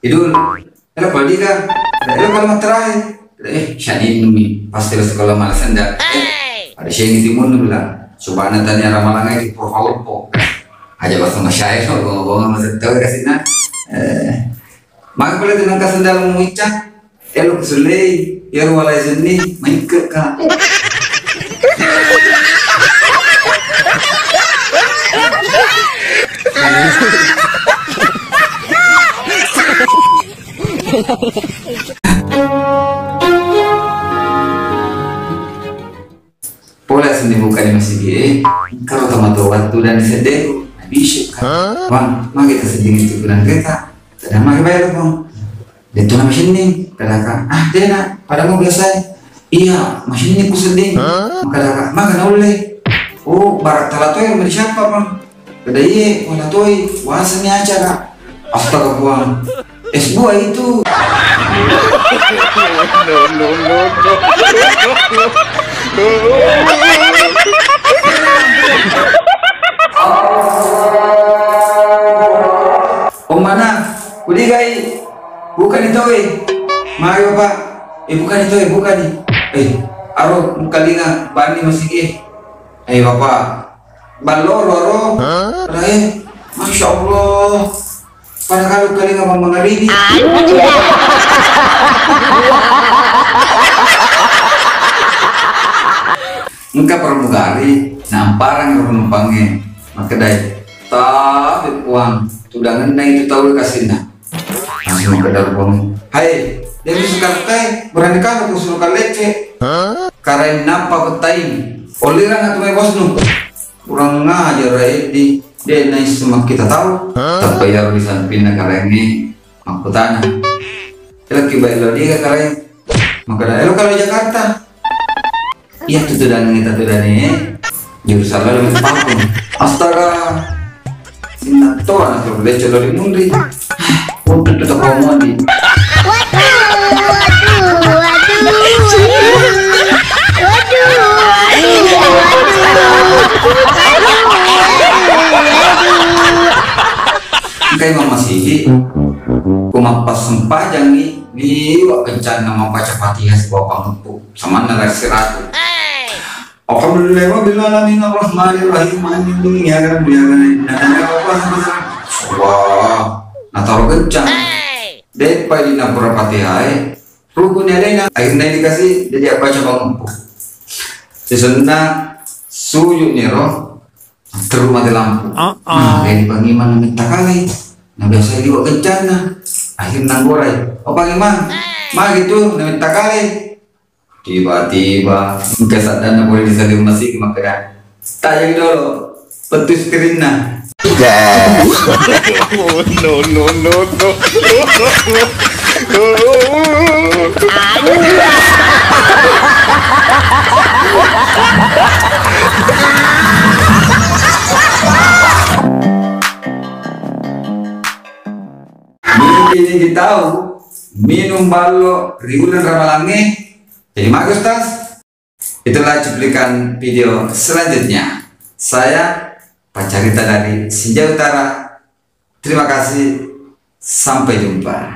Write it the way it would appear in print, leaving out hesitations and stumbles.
Idul, hello padi ka, hello kalimat terakhir. Syani numi pasti sekolah malas anda. Ada syai di timun bilang, subhana tanya ramalannya di profil po. Aja bahasa masyair, ngomong masih tahu kasih na. Maka pala dengan kasandal mengucap, elo kesulei, ya walai seni, main ke ka. Pola seni bukan masih gini. Kalau tomato waktu dan sedih, bisa kan? Bang, mah kita sedih itu bulan kereta. Sedang mah bayar bang. Itu nama sini, katakan. Dena, pada mau biasa. Iya, masih ini ku sedih. Katakan, mah kan oleh. Oh, barat talatoy yang siapa bang? Kada iya, talatoy, wasanya acara. Astaga buang. S2 itu. Om mana? Udi gai. Bukan itu Mari Bapak. Bukan itu bukan aro mukalinga bani masih Bapak. Baloro. Masya Allah. Pada kalau kalian ngomong mengarini. Engkau pramugari, namparang penumpangnya, maka dai, tapi uang, tudangan na itu tahu kasih na, langsung ke dalam uang. Hai, dia suka kai, berani kalau suruh lece, karena nampak ketain, oliran atau mai bos nu, kurang ngajar di. Dia naik semua kita tahu, tapi ya di samping negara ini aku tanah. Lagi baik lo dia karena maka lo kalau Jakarta, iya tuh dan kita tuh dan ini jurusan lo lebih paham. Astaga, sinato anak lo boleh coba di mundi. Untuk tetap ngomong di. Kayak mama sih, kumapas sempah jangi di wak kencan nama baca fatihah sebuah pangku sama narasi ratu. Alhamdulillah bila alamin arrahmanirrahim amin ya kan ya kan wah nataro kencang dek pai di napura fatihah rukunnya dena akhirnya dikasih jadi baca pangku sesenda sujud niro terumah di lampu kayak di pangiman minta kali. Nah biasa juga kencana akhir nanggorai pangiman mah gitu minta kali tiba-tiba kesadana boleh disalim masih makanya tayang dulu petus kerina ini tahu minum balo ribuan ramalange jadi bagus tas. Itulah cuplikan video selanjutnya. Saya Pak Carita dari Sinja Utara. Terima kasih, sampai jumpa.